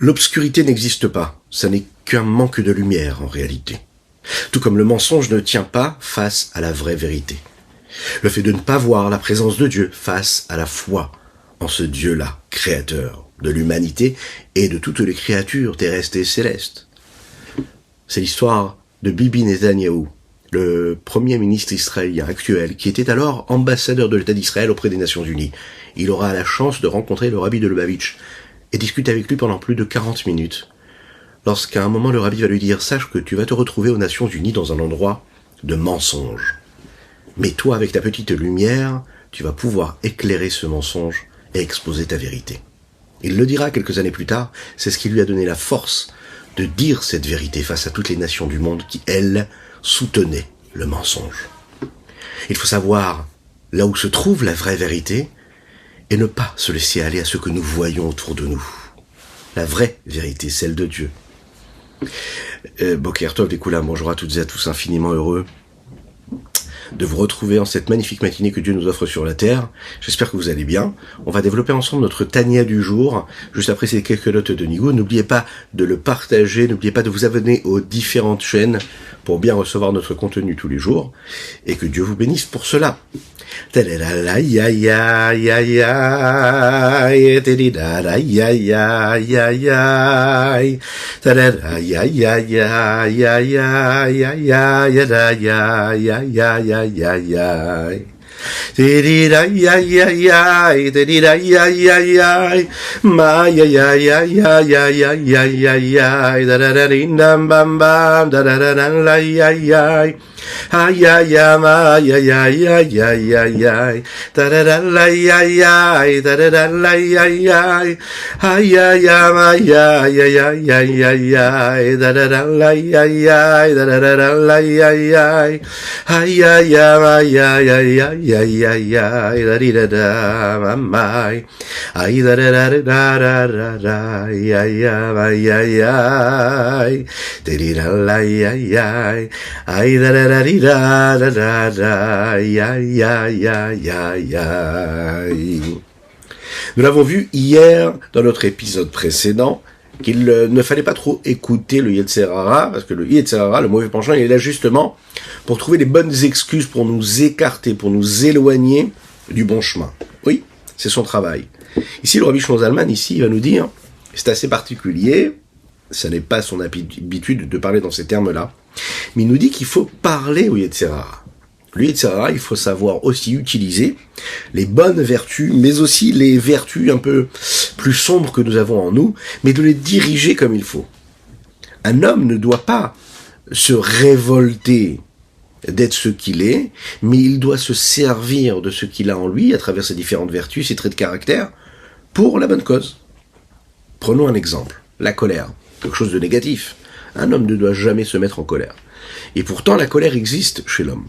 L'obscurité n'existe pas, ça n'est qu'un manque de lumière en réalité. Tout comme le mensonge ne tient pas face à la vraie vérité. Le fait de ne pas voir la présence de Dieu face à la foi en ce Dieu-là, créateur de l'humanité et de toutes les créatures terrestres et célestes. C'est l'histoire de Bibi Netanyahou, le premier ministre israélien actuel, qui était alors ambassadeur de l'État d'Israël auprès des Nations Unies. Il aura la chance de rencontrer le rabbi de Lubavitch et discute avec lui pendant plus de 40 minutes. Lorsqu'à un moment le rabbi va lui dire « Sache que tu vas te retrouver aux Nations Unies dans un endroit de mensonge. Mais toi, avec ta petite lumière, tu vas pouvoir éclairer ce mensonge et exposer ta vérité. » Il le dira quelques années plus tard, c'est ce qui lui a donné la force de dire cette vérité face à toutes les nations du monde qui, elles, soutenaient le mensonge. Il faut savoir là où se trouve la vraie vérité et ne pas se laisser aller à ce que nous voyons autour de nous. La vraie vérité, celle de Dieu. Boker Tov des Koulam, bonjour à toutes et à tous, infiniment heureux de vous retrouver en cette magnifique matinée que Dieu nous offre sur la terre. J'espère que vous allez bien. On va développer ensemble notre Tania du jour, juste après ces quelques notes de Nigo. N'oubliez pas de le partager, n'oubliez pas de vous abonner aux différentes chaînes pour bien recevoir notre contenu tous les jours, et que Dieu vous bénisse pour cela. Ay ay ay ay ay ay ay ay ay tararalay ay ay tararalay ay ay ay ay ay ay ay ay ay ay tararalay ay ay tararalay ay ay ay ay ay ay ay ay ay ay darirada mamay ay dararararara ay ay ay ay ay tariralay ay ay ay dararara. Nous l'avons vu hier dans notre épisode précédent qu'il ne fallait pas trop écouter le Yetzer Hara, parce que le Yetzer Hara, le mauvais penchant, il est là justement pour trouver les bonnes excuses pour nous écarter, pour nous éloigner du bon chemin. Oui, c'est son travail. Ici, le Rabbi Shlomo Zalman, ici, il va nous dire, c'est assez particulier, ça n'est pas son habitude de parler dans ces termes-là, mais il nous dit qu'il faut parler au Yetzer Hara. Le Yetzer Hara, il faut savoir aussi utiliser les bonnes vertus, mais aussi les vertus un peu plus sombres que nous avons en nous, mais de les diriger comme il faut. Un homme ne doit pas se révolter d'être ce qu'il est, mais il doit se servir de ce qu'il a en lui, à travers ses différentes vertus, ses traits de caractère, pour la bonne cause. Prenons un exemple, la colère, quelque chose de négatif. Un homme ne doit jamais se mettre en colère. Et pourtant, la colère existe chez l'homme.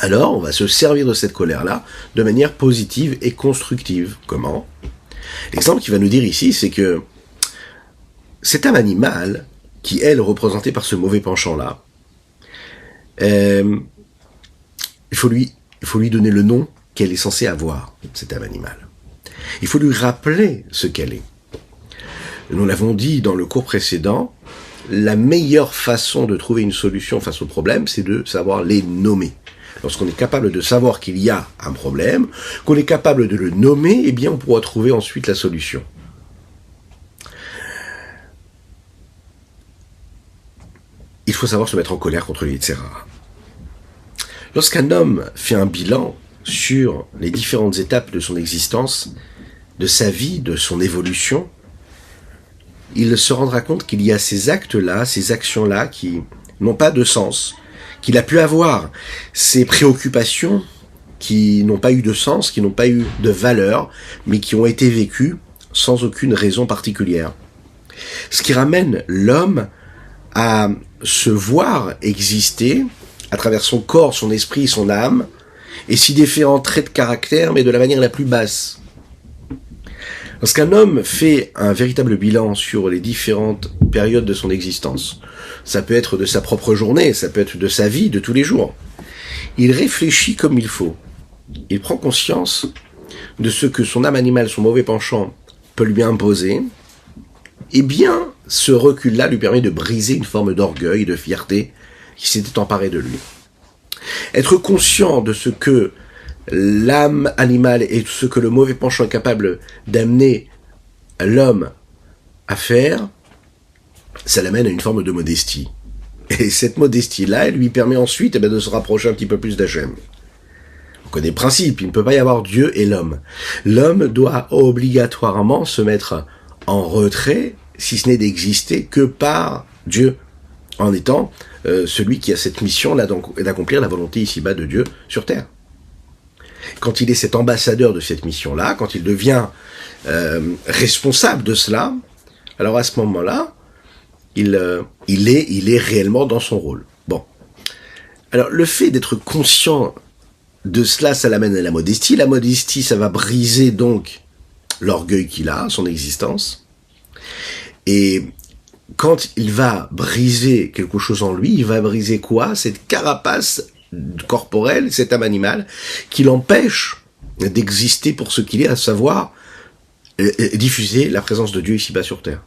Alors, on va se servir de cette colère-là de manière positive et constructive. Comment ? L'exemple qu'il va nous dire ici, c'est que cette âme animale, qui est représentée par ce mauvais penchant-là, il faut lui donner le nom qu'elle est censée avoir, cette âme animale. Il faut lui rappeler ce qu'elle est. Nous l'avons dit dans le cours précédent, la meilleure façon de trouver une solution face au problème, c'est de savoir les nommer. Lorsqu'on est capable de savoir qu'il y a un problème, qu'on est capable de le nommer, eh bien on pourra trouver ensuite la solution. Il faut savoir se mettre en colère contre le Yetzer Hara. Lorsqu'un homme fait un bilan sur les différentes étapes de son existence, de sa vie, de son évolution, il se rendra compte qu'il y a ces actes-là, ces actions-là qui n'ont pas de sens, qu'il a pu avoir ces préoccupations qui n'ont pas eu de sens, qui n'ont pas eu de valeur, mais qui ont été vécues sans aucune raison particulière. Ce qui ramène l'homme à se voir exister à travers son corps, son esprit, son âme, et si différents traits de caractère, mais de la manière la plus basse. Lorsqu'un homme fait un véritable bilan sur les différentes périodes de son existence, ça peut être de sa propre journée, ça peut être de sa vie, de tous les jours, il réfléchit comme il faut. Il prend conscience de ce que son âme animale, son mauvais penchant, peut lui imposer, Eh bien, ce recul-là lui permet de briser une forme d'orgueil et de fierté qui s'était emparée de lui. Être conscient de ce que l'âme animale et ce que le mauvais penchant est capable d'amener l'homme à faire, ça l'amène à une forme de modestie. Et cette modestie-là, elle lui permet ensuite de se rapprocher un petit peu plus d'Hachem. On connaît le principe, il ne peut pas y avoir Dieu et l'homme. L'homme doit obligatoirement se mettre en retrait, si ce n'est d'exister que par Dieu, en étant celui qui a cette mission d'accomplir la volonté ici-bas de Dieu sur terre. Quand il est cet ambassadeur de cette mission-là, quand il devient responsable de cela, alors à ce moment-là, il est réellement dans son rôle. Bon. Alors, le fait d'être conscient de cela, ça l'amène à la modestie. La modestie, ça va briser donc l'orgueil qu'il a, son existence. Et quand il va briser quelque chose en lui, il va briser quoi? Cette carapace corporelle, cette âme animale, qui l'empêche d'exister pour ce qu'il est, à savoir diffuser la présence de Dieu ici-bas sur terre.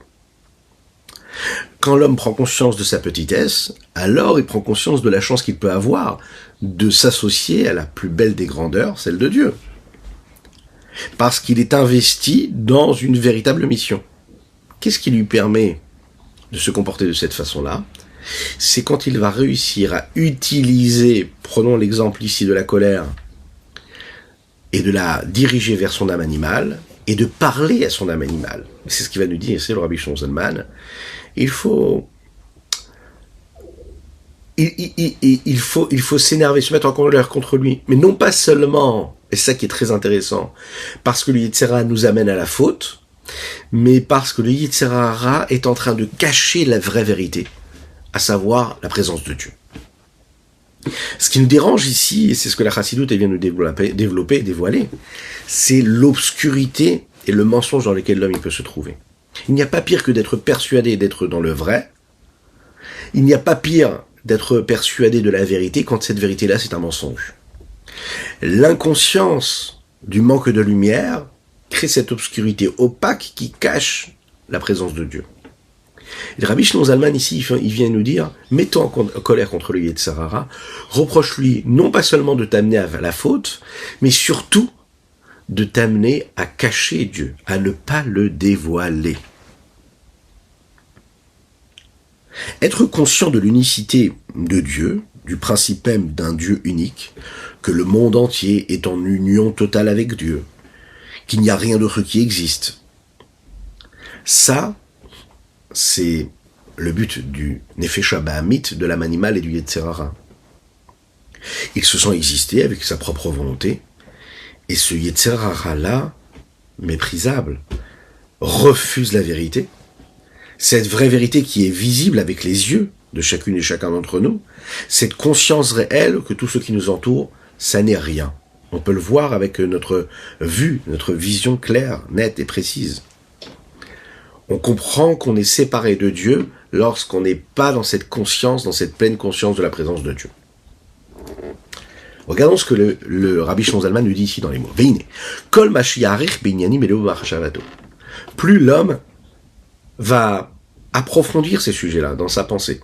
Quand l'homme prend conscience de sa petitesse, alors il prend conscience de la chance qu'il peut avoir de s'associer à la plus belle des grandeurs, celle de Dieu. Parce qu'il est investi dans une véritable mission. Qu'est-ce qui lui permet de se comporter de cette façon-là? C'est quand il va réussir à utiliser, prenons l'exemple ici de la colère, et de la diriger vers son âme animale, et de parler à son âme animale. C'est ce qu'il va nous dire, c'est le Rabbi Shlomo Zalman. Il faut s'énerver, se mettre en colère contre lui, mais non pas seulement, et c'est ça qui est très intéressant, parce que le Yetzer Hara nous amène à la faute, mais parce que le Yetzer Hara est en train de cacher la vraie vérité, à savoir la présence de Dieu. Ce qui nous dérange ici, et c'est ce que la Chassidoute vient nous développer et dévoiler, c'est l'obscurité et le mensonge dans lequel l'homme il peut se trouver. Il n'y a pas pire que d'être persuadé d'être dans le vrai. Il n'y a pas pire d'être persuadé de la vérité quand cette vérité-là, c'est un mensonge. L'inconscience du manque de lumière crée cette obscurité opaque qui cache la présence de Dieu. Et le Rabbi Shlomo Zalman ici, il vient nous dire, mets-toi en colère contre le Yetzer Hara, reproche-lui non pas seulement de t'amener à la faute, mais surtout de t'amener à cacher Dieu, à ne pas le dévoiler. Être conscient de l'unicité de Dieu, du principe même d'un Dieu unique, que le monde entier est en union totale avec Dieu, qu'il n'y a rien d'autre qui existe. Ça, c'est le but du Nefesh Bahamit, de l'âme animale et du Yetzer Hara. Il se sent exister avec sa propre volonté, et ce Yetzer Hara-là, méprisable, refuse la vérité. Cette vraie vérité qui est visible avec les yeux de chacune et chacun d'entre nous, cette conscience réelle que tout ce qui nous entoure, ça n'est rien. On peut le voir avec notre vue, notre vision claire, nette et précise. On comprend qu'on est séparé de Dieu lorsqu'on n'est pas dans cette conscience, dans cette pleine conscience de la présence de Dieu. Regardons ce que le Rabbi Shlomo Zalman nous dit ici dans les mots. Veine, kol mashiarich binyanim eleu machshavato. Plus l'homme va approfondir ces sujets-là dans sa pensée.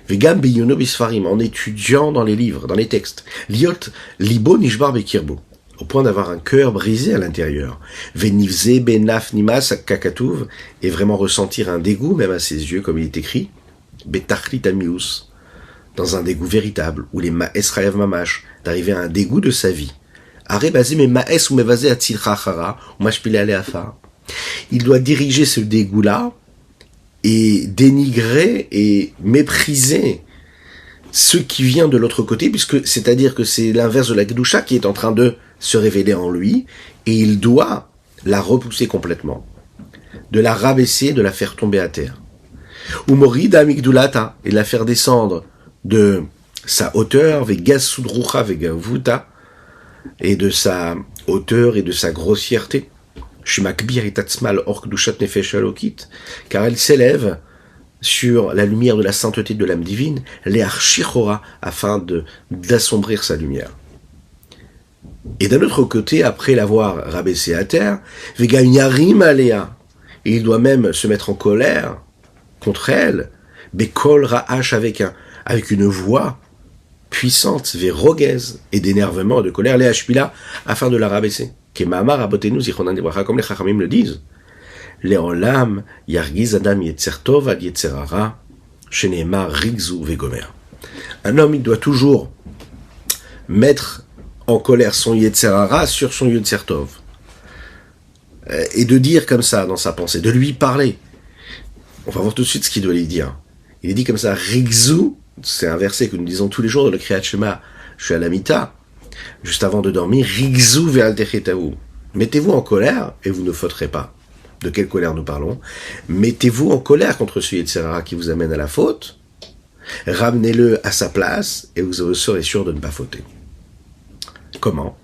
Vegam beyuno bisfarim, en étudiant dans les livres, dans les textes. Liot libo nishbar bekirbo, au point d'avoir un cœur brisé à l'intérieur. Venivze benaf nimas kakatuv, et vraiment ressentir un dégoût, même à ses yeux, comme il est écrit. Betachlit amius, dans un dégoût véritable, ou les ma'es rayav mamash, d'arriver à un dégoût de sa vie. Are basé me ma'es ou mevase atzil chachara, ou mashpile aleafa. Il doit diriger ce dégoût-là et dénigrer et mépriser ce qui vient de l'autre côté, puisque c'est-à-dire que c'est l'inverse de la Kedusha qui est en train de se révéler en lui, et il doit la repousser complètement, de la rabaisser, de la faire tomber à terre. Umorida amigdulata, et de la faire descendre de sa hauteur, vegasudrucha vegavuta, et de sa hauteur et de sa grossièreté. Car elle s'élève sur la lumière de la sainteté de l'âme divine, afin d'assombrir sa lumière. Et d'un autre côté, après l'avoir rabaissé à terre, et il doit même se mettre en colère contre elle, Bekol Ra'ash avec une voix puissante, verroguez, et d'énervement et de colère, les Hashpila, afin de la rabaisser. Kemamar Abotenu Zichronan Debracha, comme les Chachamim le disent. Leolam Yargiz Adam Yetzer Tov ad Yetzer Hara, Sheneemar Rigzu Vegomer. Un homme, il doit toujours mettre en colère son Yetzer Hara sur son Yetzer Tov. Et de dire comme ça dans sa pensée, de lui parler. On va voir tout de suite ce qu'il doit lui dire. Il est dit comme ça, Rigzu, c'est un verset que nous disons tous les jours dans le Kriyat Shema, je suis à la Mita, juste avant de dormir, Rigzu ve'al techetahu. Mettez-vous en colère et vous ne fauterez pas. De quelle colère nous parlons? Mettez-vous en colère contre ce Yetzer Hara qui vous amène à la faute, ramenez-le à sa place et vous serez sûr de ne pas fauter. Comment?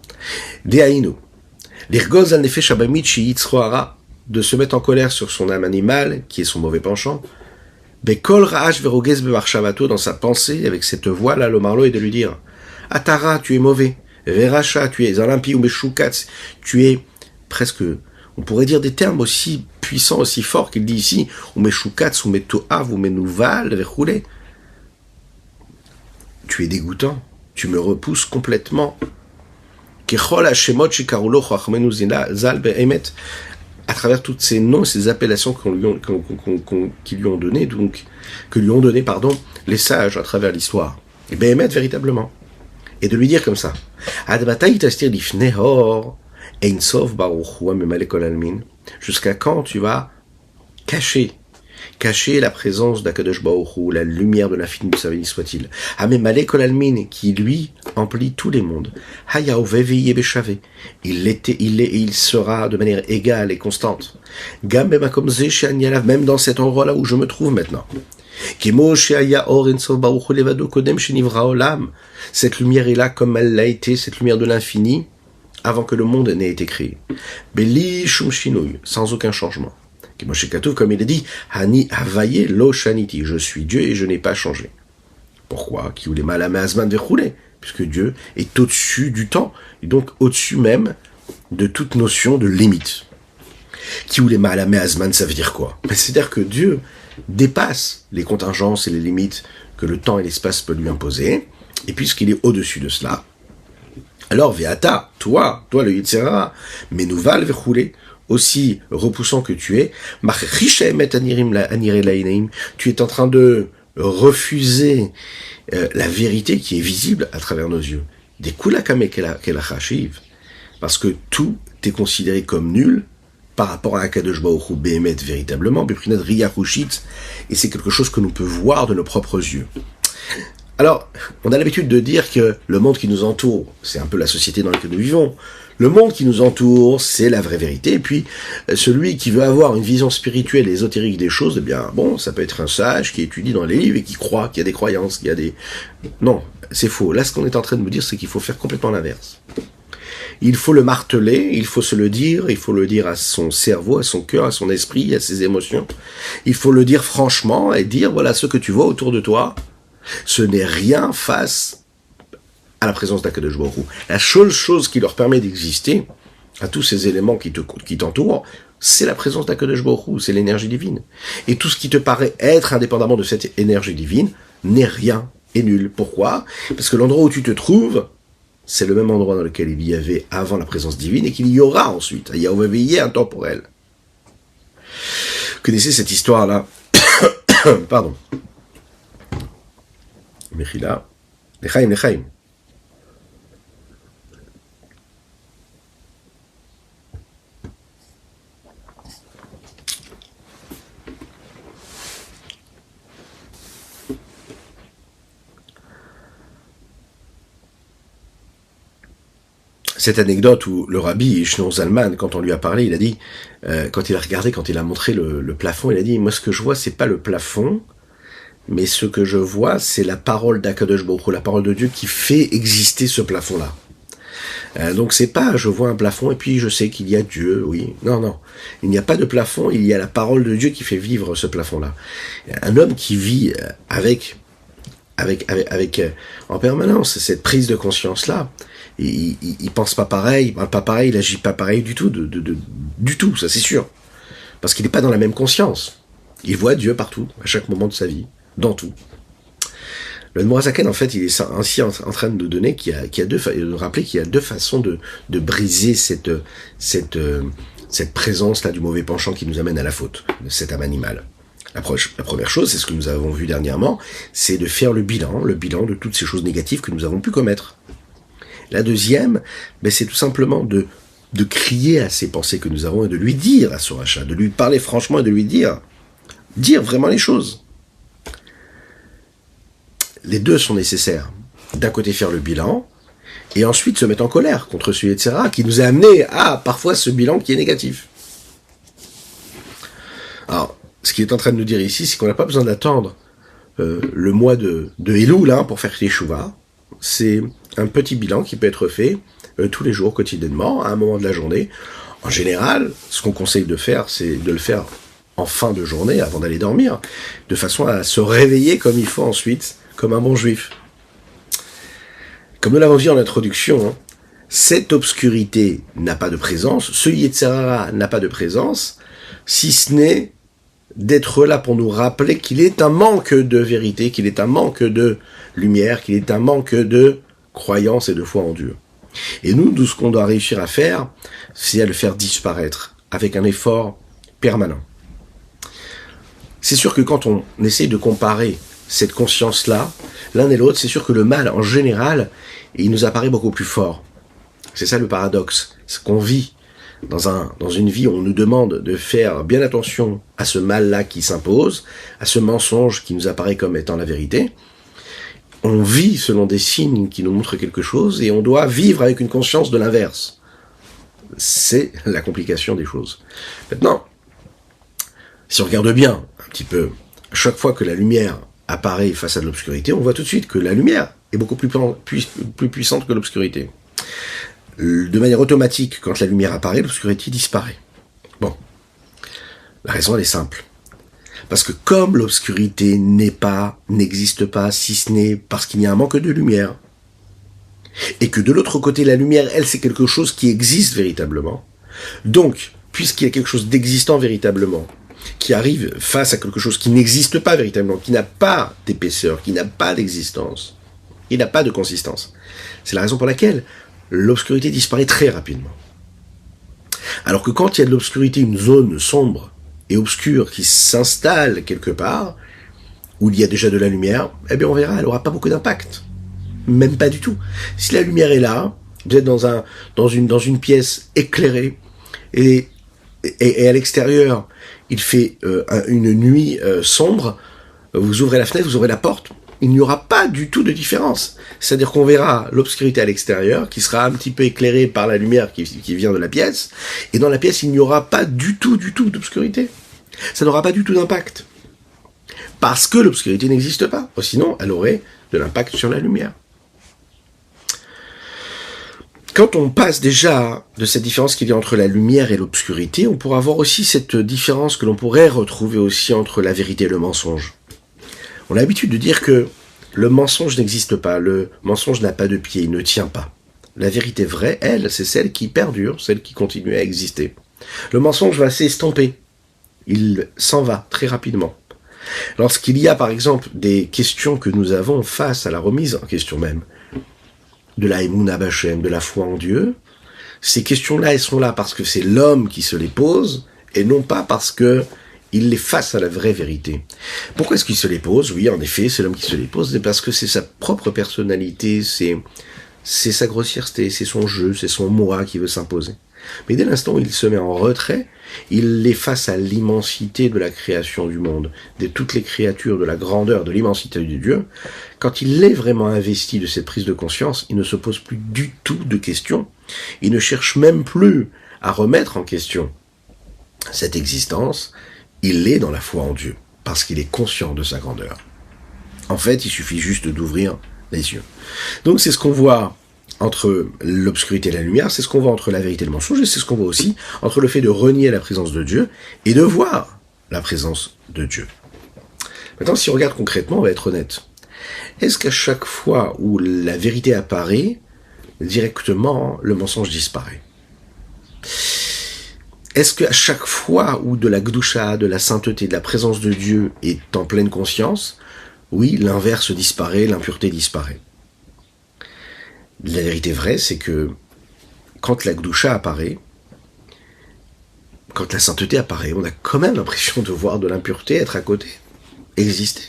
Dehainu. L'irgoz al nefesh abamit shi yitzro hara, de se mettre en colère sur son âme animale, qui est son mauvais penchant, bekol ra'ash verogez bemarshavato, dans sa pensée, avec cette voix-là, l'omarlo, et de lui dire, Atara, tu es mauvais, Veracha, tu es un impie, ou meshukatz, tu es presque, on pourrait dire des termes aussi puissants, aussi forts qu'il dit ici, ou meshukatz, ou metoav, ou menouval, verroulé. Tu es dégoûtant, tu me repousses complètement. À travers tous ces noms, ces appellations qu'ils lui ont donné, donc que lui ont donné, les sages à travers l'histoire. Et Behemet véritablement. Et de lui dire comme ça. Jusqu'à quand tu vas cacher la présence d'Akadosh Baruch Hu, la lumière de l'infini, de sa béni soit-il. Hamemale kol almin, qui lui emplit tous les mondes. Hayaoveviye beshave, il était, il est et il sera de manière égale et constante. Gam bemakom ze she'ani, même dans cet endroit-là où je me trouve maintenant. Kemo she'aya or ensof Baruch Hu levado kodem shenivra olam. Cette lumière est là comme elle l'a été, cette lumière de l'infini, avant que le monde n'ait été créé. Beli shum shinouy, sans aucun changement. Comme il est dit, Hani Havaye Lo Shaniti, je suis Dieu et je n'ai pas changé. Pourquoi? Puisque Dieu est au-dessus du temps, et donc au-dessus même de toute notion de limite. Ça veut dire quoi? C'est-à-dire que Dieu dépasse les contingences et les limites que le temps et l'espace peuvent lui imposer, et puisqu'il est au-dessus de cela, alors Veata, toi le Yetzer Hara, Menouval Vechoulé, aussi repoussant que tu es, tu es en train de refuser la vérité qui est visible à travers nos yeux. Parce que tout est considéré comme nul par rapport à Akadosh Baruch Hu Behemet véritablement, et c'est quelque chose que nous pouvons voir de nos propres yeux. Alors, on a l'habitude de dire que le monde qui nous entoure, c'est un peu la société dans laquelle nous vivons. Le monde qui nous entoure, c'est la vraie vérité. Et puis, celui qui veut avoir une vision spirituelle et ésotérique des choses, eh bien, bon, ça peut être un sage qui étudie dans les livres et qui croit qu'il y a des croyances, qu'il y a des... Non, c'est faux. Là, ce qu'on est en train de me dire, c'est qu'il faut faire complètement l'inverse. Il faut le marteler, il faut se le dire à son cerveau, à son cœur, à son esprit, à ses émotions. Il faut le dire franchement et dire, voilà, ce que tu vois autour de toi, ce n'est rien face à la présence d'Akadosh Baruch Hu. La seule chose qui leur permet d'exister, à tous ces éléments qui t'entourent, c'est la présence d'Akadosh Baruch Hu, c'est l'énergie divine. Et tout ce qui te paraît être indépendamment de cette énergie divine n'est rien et nul. Pourquoi? Parce que l'endroit où tu te trouves, c'est le même endroit dans lequel il y avait avant la présence divine et qu'il y aura ensuite. Il y a un temporel. Vous connaissez cette histoire-là? Pardon. Mechila. Lechaim. Cette anecdote où le rabbi Shneur Zalman, quand on lui a parlé, il a dit, quand il a montré le plafond, il a dit, moi ce que je vois, c'est pas le plafond, mais ce que je vois, c'est la parole d'Akadosh Baruch Hu, la parole de Dieu qui fait exister ce plafond-là. Donc c'est pas, je vois un plafond et puis je sais qu'il y a Dieu, oui. Non. Il n'y a pas de plafond, il y a la parole de Dieu qui fait vivre ce plafond-là. Un homme qui vit avec en permanence cette prise de conscience-là, il pense pas pareil, il parle pas pareil, il agit pas pareil du tout, du tout, ça c'est sûr. Parce qu'il n'est pas dans la même conscience. Il voit Dieu partout, à chaque moment de sa vie, dans tout. Le Morazaken, en fait, il est ainsi en train de nous donner de rappeler qu'il y a deux façons de briser cette présence-là du mauvais penchant qui nous amène à la faute, de cette âme animale. La première chose, c'est ce que nous avons vu dernièrement, c'est de faire le bilan de toutes ces choses négatives que nous avons pu commettre. La deuxième, c'est tout simplement de crier à ces pensées que nous avons et de lui dire à ce rachat, de lui parler franchement et de lui dire vraiment les choses. Les deux sont nécessaires. D'un côté faire le bilan, et ensuite se mettre en colère contre celui, etc., qui nous a amené à parfois ce bilan qui est négatif. Alors, ce qu'il est en train de nous dire ici, c'est qu'on n'a pas besoin d'attendre le mois de Elul là, pour faire Teshuvah. C'est un petit bilan qui peut être fait tous les jours, quotidiennement, à un moment de la journée. En général, ce qu'on conseille de faire, c'est de le faire en fin de journée, avant d'aller dormir, de façon à se réveiller comme il faut ensuite, comme un bon juif. Comme nous l'avons dit en introduction, cette obscurité n'a pas de présence, ce Yetzer Hara n'a pas de présence, si ce n'est d'être là pour nous rappeler qu'il est un manque de vérité, qu'il est un manque de lumière, qu'il est un manque de croyance et de foi en Dieu. Et nous, tout ce qu'on doit réussir à faire, c'est à le faire disparaître, avec un effort permanent. C'est sûr que quand on essaye de comparer cette conscience-là, l'un et l'autre, c'est sûr que le mal, en général, il nous apparaît beaucoup plus fort. C'est ça le paradoxe. C'est qu'on vit dans une vie où on nous demande de faire bien attention à ce mal-là qui s'impose, à ce mensonge qui nous apparaît comme étant la vérité. On vit selon des signes qui nous montrent quelque chose et on doit vivre avec une conscience de l'inverse. C'est la complication des choses. Maintenant, si on regarde bien un petit peu, chaque fois que la lumière apparaît face à de l'obscurité, on voit tout de suite que la lumière est beaucoup plus puissante que l'obscurité. De manière automatique, quand la lumière apparaît, l'obscurité disparaît. Bon, la raison elle est simple. Parce que comme l'obscurité n'existe pas, si ce n'est parce qu'il y a un manque de lumière, et que de l'autre côté, la lumière, elle, c'est quelque chose qui existe véritablement. Donc, puisqu'il y a quelque chose d'existant véritablement, qui arrive face à quelque chose qui n'existe pas véritablement, qui n'a pas d'épaisseur, qui n'a pas d'existence, il n'a pas de consistance. C'est la raison pour laquelle l'obscurité disparaît très rapidement. Alors que quand il y a de l'obscurité, une zone sombre et obscure qui s'installe quelque part, où il y a déjà de la lumière, eh bien on verra, elle n'aura pas beaucoup d'impact. Même pas du tout. Si la lumière est là, vous êtes dans une pièce éclairée, et à l'extérieur, il fait une nuit sombre, vous ouvrez la fenêtre, vous ouvrez la porte, il n'y aura pas du tout de différence. C'est-à-dire qu'on verra l'obscurité à l'extérieur, qui sera un petit peu éclairée par la lumière qui vient de la pièce, et dans la pièce, il n'y aura pas du tout d'obscurité. Ça n'aura pas du tout d'impact. Parce que l'obscurité n'existe pas. Sinon, elle aurait de l'impact sur la lumière. Quand on passe déjà de cette différence qu'il y a entre la lumière et l'obscurité, on pourra voir aussi cette différence que l'on pourrait retrouver aussi entre la vérité et le mensonge. On a l'habitude de dire que le mensonge n'existe pas, le mensonge n'a pas de pied, il ne tient pas. La vérité vraie, elle, c'est celle qui perdure, celle qui continue à exister. Le mensonge va s'estomper, il s'en va très rapidement. Lorsqu'il y a par exemple des questions que nous avons face à la remise en question même, de la Emunah B'Hashem, de la foi en Dieu, ces questions-là, elles sont là parce que c'est l'homme qui se les pose, et non pas parce que il les face à la vraie vérité. Pourquoi est-ce qu'il se les pose? Oui, en effet, c'est l'homme qui se les pose, c'est parce que c'est sa propre personnalité, c'est sa grossièreté, c'est son jeu, c'est son moi qui veut s'imposer. Mais dès l'instant où il se met en retrait, il est face à l'immensité de la création du monde, de toutes les créatures, de la grandeur, de l'immensité de Dieu. Quand il est vraiment investi de cette prise de conscience, il ne se pose plus du tout de questions. Il ne cherche même plus à remettre en question cette existence. Il est dans la foi en Dieu, parce qu'il est conscient de sa grandeur. En fait, il suffit juste d'ouvrir les yeux. Donc c'est ce qu'on voit entre l'obscurité et la lumière, c'est ce qu'on voit entre la vérité et le mensonge, et c'est ce qu'on voit aussi entre le fait de renier la présence de Dieu et de voir la présence de Dieu. Maintenant, si on regarde concrètement, on va être honnête. Est-ce qu'à chaque fois où la vérité apparaît, directement, le mensonge disparaît? est-ce qu'à chaque fois où de la Gdusha, de la sainteté, de la présence de Dieu est en pleine conscience, oui, l'inverse disparaît, l'impureté disparaît. La vérité vraie, c'est que quand la Gdusha apparaît, quand la sainteté apparaît, on a quand même l'impression de voir de l'impureté être à côté, exister.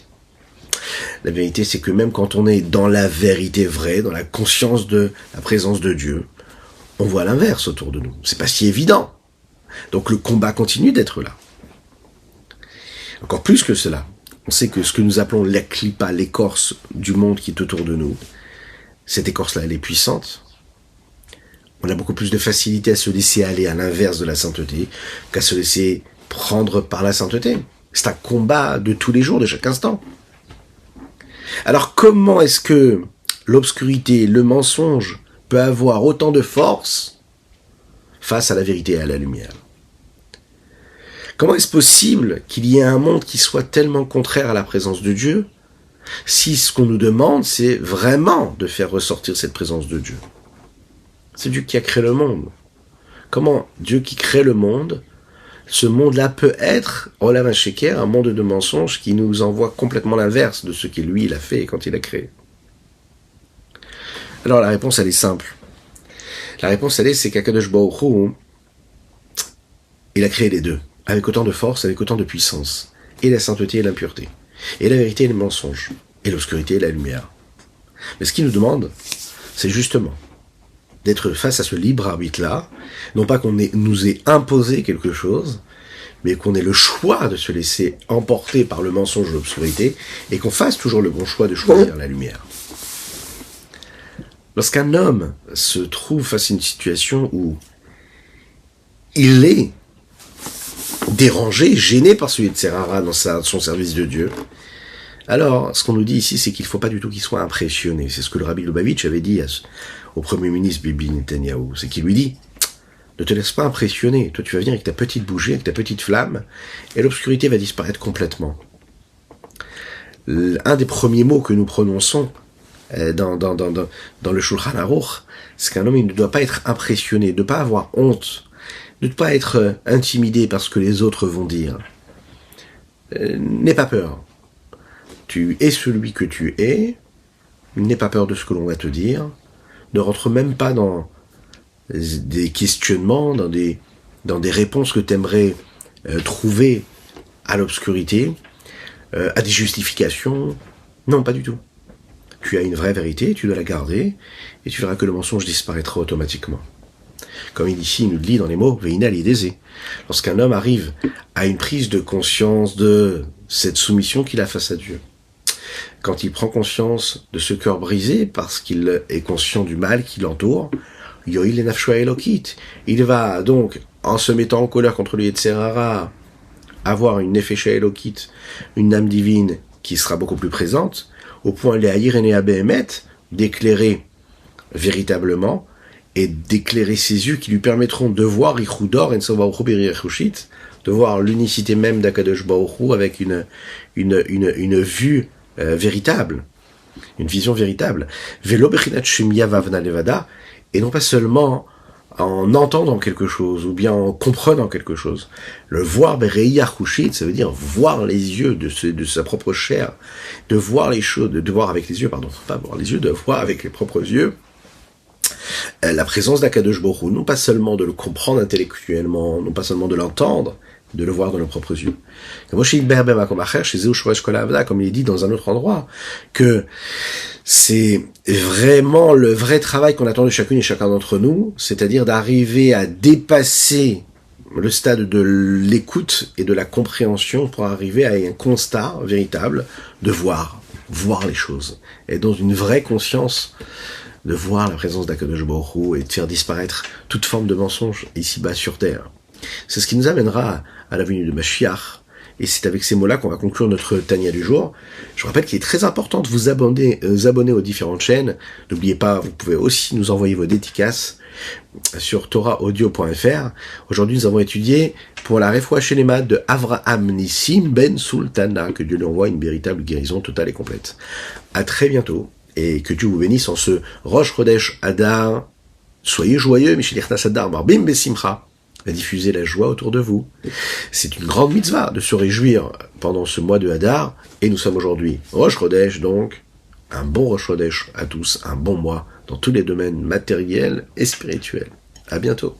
La vérité, c'est que même quand on est dans la vérité vraie, dans la conscience de la présence de Dieu, on voit l'inverse autour de nous. C'est pas si évident. Donc le combat continue d'être là. Encore plus que cela, on sait que ce que nous appelons la klipa, l'écorce du monde qui est autour de nous, cette écorce-là, elle est puissante. On a beaucoup plus de facilité à se laisser aller à l'inverse de la sainteté qu'à se laisser prendre par la sainteté. C'est un combat de tous les jours, de chaque instant. Alors comment est-ce que l'obscurité, le mensonge peut avoir autant de force face à la vérité et à la lumière? Comment est-ce possible qu'il y ait un monde qui soit tellement contraire à la présence de Dieu si ce qu'on nous demande, c'est vraiment de faire ressortir cette présence de Dieu? C'est Dieu qui a créé le monde. Comment Dieu qui crée le monde, ce monde-là peut être, Olam HaSheker, un monde de mensonges qui nous envoie complètement l'inverse de ce que lui, il a fait quand il a créé? Alors la réponse, elle est simple. La réponse, elle est, c'est qu'Akadosh Baruch Hu, il a créé les deux, avec autant de force, avec autant de puissance, et la sainteté et l'impureté, et la vérité et le mensonge, et l'obscurité et la lumière. Mais ce qu'il nous demande, c'est justement d'être face à ce libre arbitre-là, non pas qu'on nous ait imposé quelque chose, mais qu'on ait le choix de se laisser emporter par le mensonge de l'obscurité, et qu'on fasse toujours le bon choix de choisir la lumière. Lorsqu'un homme se trouve face à une situation où il est dérangé, gêné par ce Yetzer Hara dans son service de Dieu, alors ce qu'on nous dit ici, c'est qu'il ne faut pas du tout qu'il soit impressionné. C'est ce que le Rabbi Lubavitch avait dit au Premier ministre Bibi Netanyahou. C'est qu'il lui dit, ne te laisse pas impressionner. Toi, tu vas venir avec ta petite bougie, avec ta petite flamme, et l'obscurité va disparaître complètement. Un des premiers mots que nous prononçons dans le Shulchan Aruch, c'est qu'un homme il ne doit pas être impressionné, de ne pas avoir honte, de ne pas être intimidé par ce que les autres vont dire. N'aie pas peur. Tu es celui que tu es, n'aie pas peur de ce que l'on va te dire, ne rentre même pas dans des questionnements, dans des réponses que tu aimerais trouver à l'obscurité, à des justifications. Non, pas du tout. Tu as une vraie vérité, tu dois la garder, et tu verras que le mensonge disparaîtra automatiquement. Comme ici, il nous le dit dans les mots, Veina l'idésé. Lorsqu'un homme arrive à une prise de conscience de cette soumission qu'il a face à Dieu, quand il prend conscience de ce cœur brisé, parce qu'il est conscient du mal qui l'entoure, Yoïl et Nafshua Elokit, il va donc, en se mettant en colère contre le Yetzer Hara, avoir une Nefesha Elokit, une âme divine qui sera beaucoup plus présente, au point d'éclairer véritablement et d'éclairer ses yeux qui lui permettront de voir Ichudor, de voir l'unicité même d'Akadosh Baruch Hu avec une vue véritable, une vision véritable. Velo bechinat shemia vavna levada, et non pas seulement en entendant quelque chose ou bien en comprenant quelque chose. Le voir bereiyah hushit, ça veut dire voir les yeux de sa propre chair, de voir les choses, de voir avec les yeux, pardon, pas voir les yeux, de voir avec les propres yeux la présence d'Akadosh Baruch Hu, non pas seulement de le comprendre intellectuellement, non pas seulement de l'entendre, de le voir dans nos propres yeux. Comme il est dit dans un autre endroit, que c'est vraiment le vrai travail qu'on attend de chacune et chacun d'entre nous, c'est-à-dire d'arriver à dépasser le stade de l'écoute et de la compréhension pour arriver à un constat véritable de voir les choses, et dans une vraie conscience de voir la présence d'Akadosh Baruch Hu et de faire disparaître toute forme de mensonge ici-bas sur terre. C'est ce qui nous amènera à la venue de Mashiach, et c'est avec ces mots-là qu'on va conclure notre Tania du jour. Je vous rappelle qu'il est très important de vous abonner aux différentes chaînes. N'oubliez pas, vous pouvez aussi nous envoyer vos dédicaces sur torahaudio.fr. Aujourd'hui, nous avons étudié pour la Refoua Shelema de Avraham Nissim Ben Sultana, que Dieu lui envoie une véritable guérison totale et complète. À très bientôt, et que Dieu vous bénisse en ce Rosh Chodesh Adar. Soyez joyeux, Mishilichnas Adar, Marbim Besimcha. à diffuser la joie autour de vous. C'est une grande mitzvah de se réjouir pendant ce mois de Hadar, et nous sommes aujourd'hui Rosh Chodesh, donc un bon Rosh Chodesh à tous, un bon mois dans tous les domaines matériels et spirituels. À bientôt.